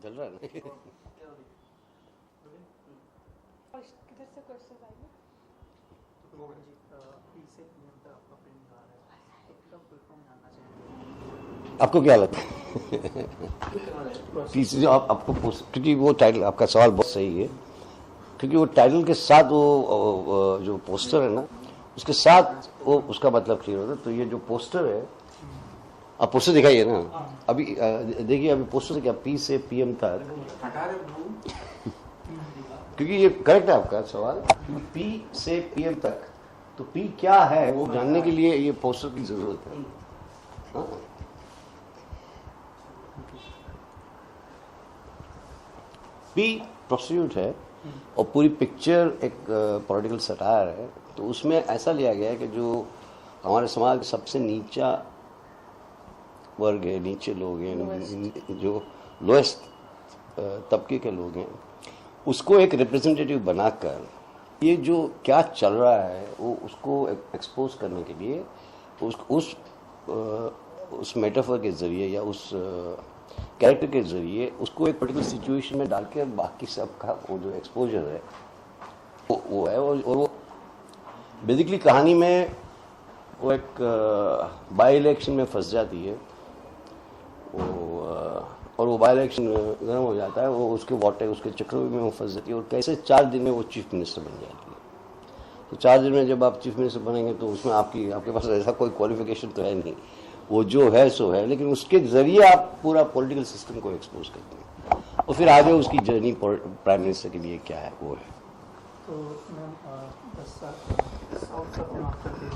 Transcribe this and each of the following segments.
चल रहा है ना। किधर से क्वेश्चन आएंगे? आपको क्या लगता है? जो आपको क्योंकि वो टाइटल, आपका सवाल बहुत सही है, क्योंकि वो टाइटल के साथ वो जो पोस्टर है ना, उसके साथ वो उसका मतलब क्लियर होता है। तो ये जो पोस्टर है, आप पोस्टर दिखाइए ना अभी, देखिए अभी पोस्टर क्या पी से पीएम तक, क्योंकि ये करेक्ट है आपका सवाल, पी से पीएम तक, तो पी क्या है वो जानने के लिए ये पोस्टर की जरूरत है। हाँ? पी प्रोस्टिट्यूट है और पूरी पिक्चर एक पॉलिटिकल सटायर है। तो उसमें ऐसा लिया गया है कि जो हमारे समाज का सबसे नीचा वर्ग है, नीचे लोग हैं, जो लोएस्ट तबके के लोग हैं, उसको एक रिप्रेजेंटेटिव बनाकर ये जो क्या चल रहा है वो उसको एक्सपोज करने के लिए उस मेटाफर के जरिए या उस कैरेक्टर के जरिए उसको एक पर्टिकुलर सिचुएशन में डाल के बाकी सबका वो जो एक्सपोजर है वो है। और वो बेसिकली कहानी में वो एक बाई इलेक्शन में फंस जाती है और वो बाई इलेक्शन गर्म हो जाता है, वो उसके वाटर उसके चक्रों में वो फंस जाती है और कैसे 4 दिन में वो चीफ मिनिस्टर बन जाती है। तो 4 दिन में जब आप चीफ मिनिस्टर बनेंगे तो उसमें आपके पास ऐसा कोई क्वालिफिकेशन तो है नहीं, वो जो है सो है, लेकिन उसके जरिए आप पूरा पॉलिटिकल सिस्टम को एक्सपोज करते हैं और फिर आगे उसकी जर्नी प्राइम मिनिस्टर के लिए क्या है वो है। तो मैम 10 साल साउथ का फिल्म आप करते हो,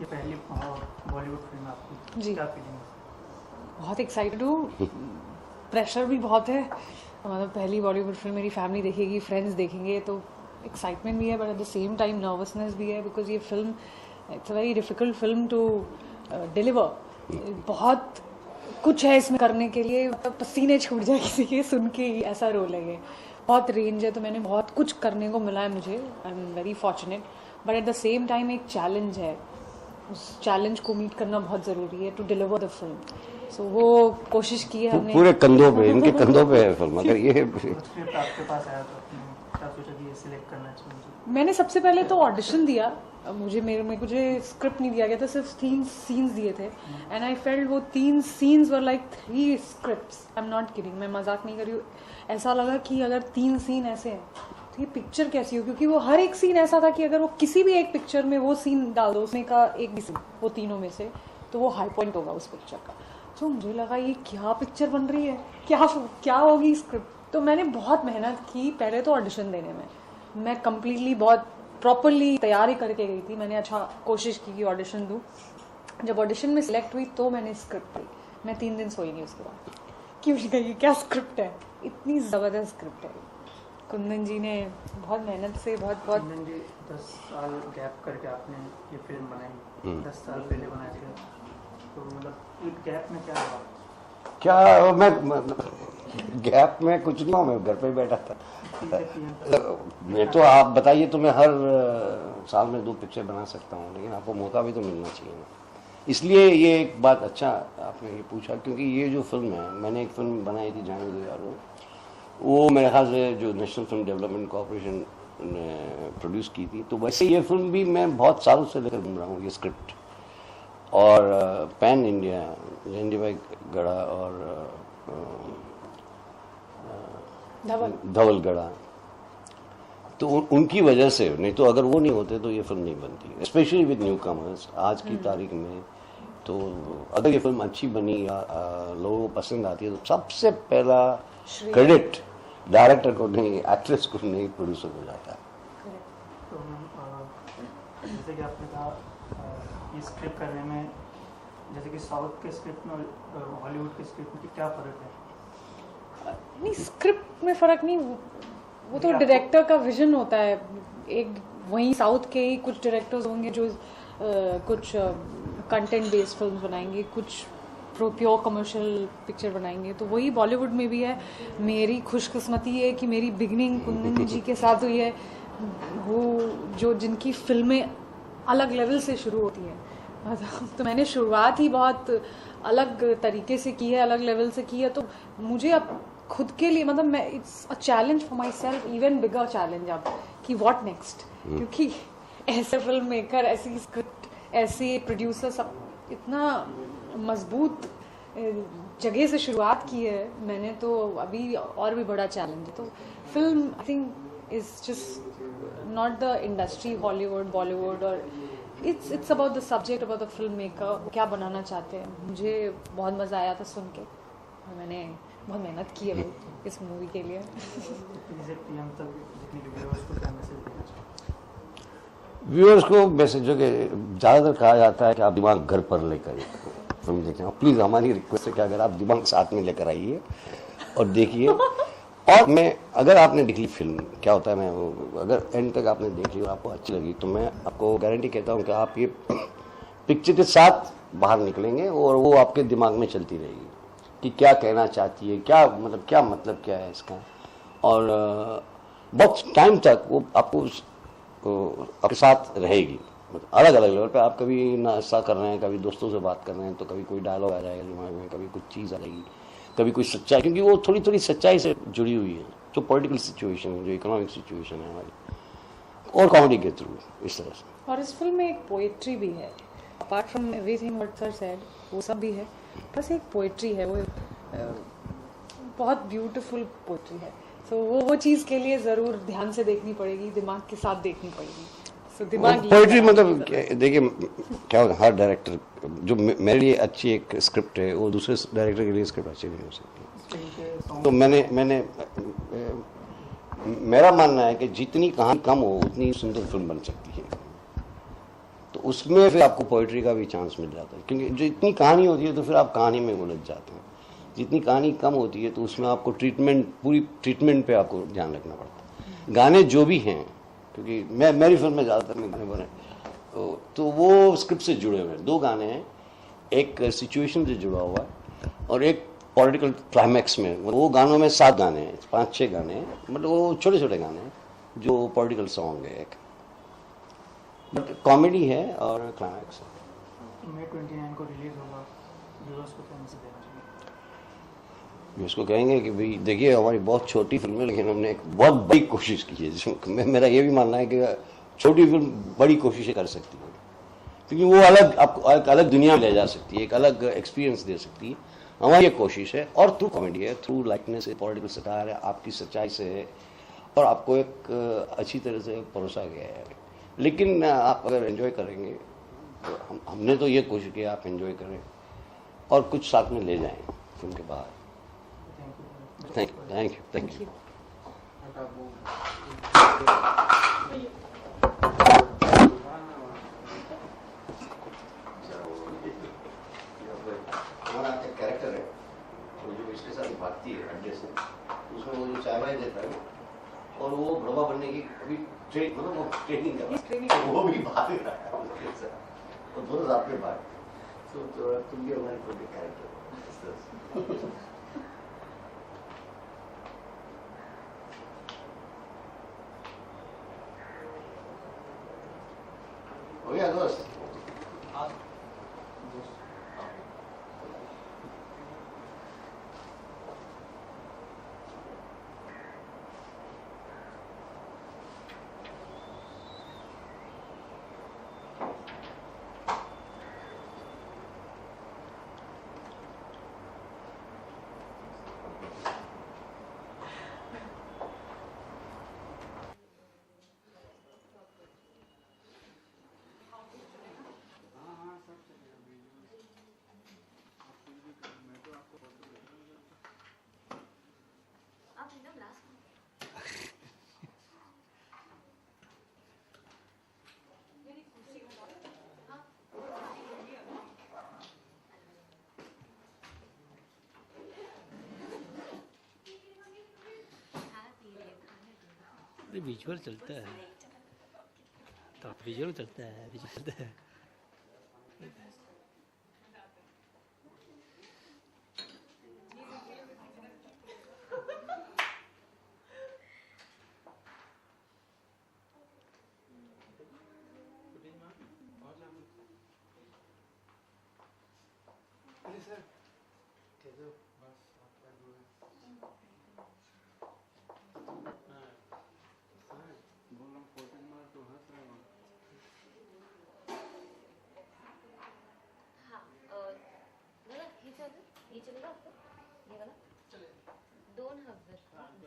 ये पहली बॉलीवुड फिल्म आपकी, जी। क्या फीलिंग है? बहुत एक्साइटेड हूँ, प्रेशर भी बहुत है। मतलब पहली बॉलीवुड फिल्म मेरी फैमिली देखेगी, फ्रेंड्स देखेंगे, तो एक्साइटमेंट भी है but at the same time nervousness भी है, बिकॉज ये film it's a very difficult film to deliver. बहुत कुछ है इसमें करने के लिए, पसीने छूट जाए किसी के सुन के ही, ऐसा रोल है ये। बहुत रेंज है, तो मैंने बहुत कुछ करने को मिला है मुझे, I am very fortunate. But at the same time एक चैलेंज है, उस चैलेंज को मीट करना बहुत ज़रूरी है टू डिलीवर द फिल्म। सो वो कोशिश की है हमने। पूरे कंधों पे, इनके कंधों पे है फिल्म। अगर ये स्क्रिप्ट आपके पास आया तो आपने क्या सोचा कि ये सिलेक्ट करना चाहिए? मैंने सबसे पहले तो ऑडिशन दिया, मुझे स्क्रिप्ट नहीं दिया गया था, सिर्फ 3 सीन्स दिए थे एंड आई फेल्ट वो 3 scenes were like 3 scripts. I am not kidding, मैं मजाक नहीं कर रही हूँ। ऐसा लगा कि अगर 3 सीन ऐसे हैं तो ये पिक्चर कैसी हो, क्योंकि वो हर एक सीन ऐसा था कि अगर वो किसी भी एक पिक्चर में वो सीन डाल दो, उसमें का एक भी सीन वो तीनों में से, तो वो हाई पॉइंट होगा उस पिक्चर का। तो मुझे लगा ये क्या पिक्चर बन रही है, क्या होगी स्क्रिप्ट। तो मैंने बहुत मेहनत की पहले तो ऑडिशन देने में, मैं कम्प्लीटली बहुत प्रॉपरली तैयारी करके गई थी। मैंने अच्छा कोशिश की कि ऑडिशन दूँ। जब ऑडिशन में सिलेक्ट हुई तो मैंने स्क्रिप्ट पढ़ी, मैं 3 दिन सोई नहीं उसके बाद, क्यों कही क्या स्क्रिप्ट है, इतनी ज़बरदस्त स्क्रिप्ट है। कुंदन जी ने बहुत मेहनत से कुंदन जी 10 साल गैप करके आपने ये फिल्म बनाई, 10 साल पहले बनाई थी, तो मतलब एक गैप में क्या हुआ? मैं गैप में कुछ नहीं हूँ, मैं घर पे बैठा था। मैं तो आप बताइए तो मैं हर साल में 2 पिक्चर बना सकता हूँ, लेकिन आपको मौका भी तो मिलना चाहिए ना। इसलिए ये एक बात अच्छा आपने ये पूछा, क्योंकि ये जो फिल्म है, मैंने एक फिल्म बनाई थी जाने दो यारो, वो मेरे ख्याल से जो नेशनल फिल्म डेवलपमेंट कॉर्पोरेशन ने प्रोड्यूस की थी। तो वैसे ये फिल्म भी मैं बहुत सालों से लेकर घूम रहा हूँ ये स्क्रिप्ट, और पैन इंडिया जयंती भाई गढ़ा और धवल गढ़ा, तो उनकी वजह से, नहीं तो अगर वो नहीं होते तो ये फिल्म नहीं बनती, स्पेशली विद न्यू कमर्स आज की तारीख में। तो अगर ये फिल्म अच्छी बनी या लोगों को पसंद आती है तो सबसे पहला क्रेडिट डायरेक्टर को नहीं, एक्ट्रेस को नहीं, प्रोड्यूसर को जाता है। तो जैसे कि आपने कहा ये स्क्रिप्ट करने में, जैसे कि साउथ के स्क्रिप्ट में हॉलीवुड के स्क्रिप्ट में क्या फ़र्क है? नहीं, स्क्रिप्ट में फ़र्क नहीं, वो तो डायरेक्टर का विजन होता है। एक वहीं साउथ के ही कुछ डायरेक्टर्स होंगे जो कुछ कंटेंट बेस्ड फिल्म बनाएंगे, कुछ प्योर कमर्शियल पिक्चर बनाएंगे, तो वही बॉलीवुड में भी है। मेरी खुशकिस्मती है कि मेरी बिगनिंग कुंदन जी के साथ हुई है, वो जो जिनकी फिल्में अलग लेवल से शुरू होती हैं। तो मैंने शुरुआत ही बहुत अलग तरीके से की है, अलग लेवल से की है, तो मुझे अब खुद के लिए मतलब मैं it's a challenge for my self, even bigger challenge अब कि व्हाट नेक्स्ट, क्योंकि ऐसे फिल्म मेकर, ऐसी स्क्रिप्ट, ऐसे प्रोड्यूसर सब इतना मजबूत जगह से शुरुआत की है मैंने, तो अभी और भी बड़ा चैलेंज है। तो film I think is just not the industry, Hollywood, Bollywood, और it's about the subject, about the film maker क्या बनाना चाहते हैं। मुझे बहुत मजा आया था सुन के, मैंने बहुत मेहनत की है इस मूवी के लिए। व्यूअर्स को मैसेज जो कि ज़्यादातर कहा जाता है कि आप दिमाग घर पर लेकर फिल्म देखें, प्लीज़ हमारी रिक्वेस्ट है कि अगर आप दिमाग साथ में लेकर आइए और देखिए। और मैं, अगर आपने देख ली फिल्म, क्या होता है, मैं अगर एंड तक आपने देख ली और आपको अच्छी लगी तो मैं आपको गारंटी कहता हूँ कि आप ये पिक्चर के साथ बाहर निकलेंगे और वो आपके दिमाग में चलती रहेगी कि क्या कहना चाहती है, क्या मतलब क्या है इसका। और बहुत टाइम तक वो आपको आपके साथ रहेगी, अलग अलग लेवल पे। आप कभी नाश्ता कर रहे हैं, कभी दोस्तों से बात कर रहे हैं, तो कभी कोई डायलॉग आ जाएगा दिमाग में, कभी कुछ चीज़ आ जाएगी, कभी कुछ सच्चाई, क्योंकि वो थोड़ी थोड़ी सच्चाई से जुड़ी हुई है, जो पॉलिटिकल सिचुएशन है, जो इकोनॉमिक सिचुएशन है हमारी, और कॉमेडी के थ्रू इस तरह से। और इस फिल्म में एक पोएट्री भी है, apart from everything what sir said, वो सब भी है, बस एक पोएट्री है, वो बहुत ब्यूटीफुल पोएट्री है। तो वो चीज़ के लिए ज़रूर ध्यान से देखनी पड़ेगी, दिमाग के साथ देखनी पड़ेगी। So, पोइट्री मतलब देखिए क्या होता है, हर डायरेक्टर, जो मेरे लिए अच्छी एक स्क्रिप्ट है वो दूसरे डायरेक्टर के लिए स्क्रिप्ट अच्छी नहीं हो सकती। तो मैंने मेरा मानना है कि जितनी कहानी कम हो उतनी सुंदर फिल्म बन सकती है। तो उसमें फिर आपको पोइट्री का भी चांस मिल जाता है, क्योंकि जो इतनी कहानी होती है तो फिर आप कहानी में उलझ जाते हैं। जितनी कहानी कम होती है तो उसमें आपको पूरी ट्रीटमेंट पे आपको ध्यान रखना पड़ता है। गाने जो भी हैं, क्योंकि मेरी फिल्म में ज़्यादातर गाने बने तो वो स्क्रिप्ट से जुड़े हुए हैं। 2 गाने हैं, एक सिचुएशन से जुड़ा हुआ है और एक पॉलिटिकल क्लाइमैक्स में। वो गानों में 7 गाने हैं, 5-6 गाने हैं, मतलब वो छोटे छोटे गाने हैं जो पॉलिटिकल सॉन्ग है एक, बट कॉमेडी है और क्लाइमैक्स है। मई 29 को रिलीज होगा, व्यूअर्स को क्या मैसेज देना चाहिए? उसको कहेंगे कि भाई देखिए, हमारी बहुत छोटी फिल्म है लेकिन हमने एक बहुत बड़ी कोशिश की है, जिसमें मेरा ये भी मानना है कि छोटी फिल्म बड़ी कोशिशें कर सकती है, क्योंकि वो आपको एक अलग दुनिया में ले जा सकती है, एक अलग एक्सपीरियंस दे सकती है। हमारी ये कोशिश है, और थ्रू कॉमेडी है, थ्रू लाइटनेस है, पॉलिटिकल सटायर है, आपकी सच्चाई से है, और आपको एक अच्छी तरह से परोसा गया है। लेकिन आप अगर एंजॉय करेंगे तो हमने तो ये कोशिश की आप एंजॉय करें और कुछ साथ में ले जाएं फिल्म के बाहर। Thank you. हमारा एक कैरेक्टर है तो जो इसके साथ भागती है अड्डे से, उसमें वो जो चाय देता है और वो भड़वा बनने की अभी मतलब वो ट्रेनिंग कर रहा है, वो भी भाग रहा है उसके साथ, और दोनों साथ में भाग। तो तुम भी हमारे कोई कैरेक्टर हो गया दोस्त। विजुअल चलता है तो विजुअल चलता है। सर ये चलेगा आपको? ये वाला? Don't have this one.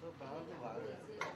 तो बाहर